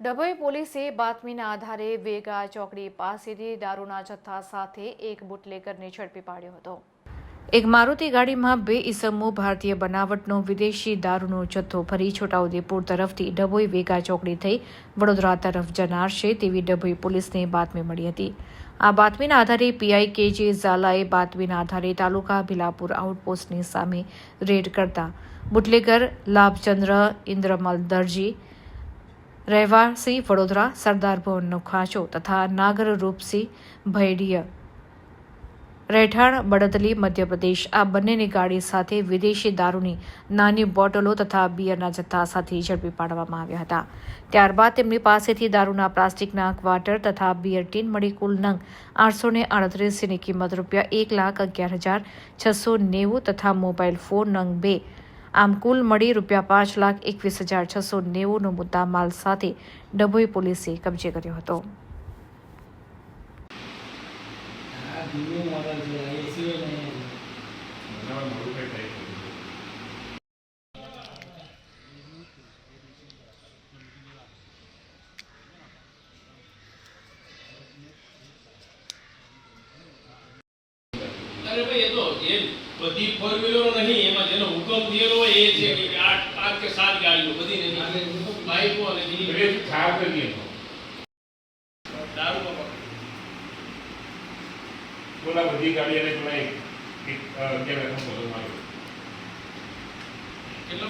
ડભોઈ પોલીસે બાતમીના આધારે વેગા ચોકડી પાસેથી દારૂના જથ્થા સાથે એક બુટલેગરને ઝડપી પાડ્યો હતો। એક મારુતિ ગાડીમાં 2 ઈસમો ભારતીય બનાવટનો વિદેશી દારૂનો જથ્થો ભરી છોટાઉદેપુર તરફથી ડભોઈ વેગા ચોકડી થઈ વડોદરા તરફ જનાર છે તેવી ડભોઈ પોલીસને બાતમી મળી હતી। આ બાતમીના આધારે પીઆઈ કેજે ઝાલાએ બાતમીના આધારે તાલુકા ભીલાપુર આઉટપોસ્ટની સામે રેડ કરતા બુટલેગર લાભચંદ્ર ઇન્દ્રમલ દરજી રહેવાસી વડોદરા સરદાર ભવનનો ખાંચો તથા નાગર રૂપસિંહ ભૈડિયા રહેઠાણ બડદલી મધ્યપ્રદેશ આ બંનેની ગાડી સાથે વિદેશી દારૂની નાની બોટલો તથા બિયરના જથ્થા સાથે ઝડપી પાડવામાં આવ્યા હતા। ત્યારબાદ તેમની પાસેથી દારૂના પ્લાસ્ટિકના ક્વાર્ટર તથા બિયર ટીન મળી કુલ નંગ 838 જેની કિંમત ₹1,11,690 તથા મોબાઈલ ફોન નંગ 2 આમ કુલ મળી ₹5,21,690નો મુદ્દામાલ સાથે ડભોઈ પોલીસે કબજે કર્યો હતો। अरे भाई ये तो ये बधी 4 व्हीलर नहीं एमा जेनो हुकम दिएलो હોય એ છે કે 8 કે 7 ગાડીઓ બધી નહીં બાઈકો અને જી ખાવ કરીએ દારૂ બોલા બધી ગાડી અને પેલા એક કેમેરા નંબર માર્યો કેટલો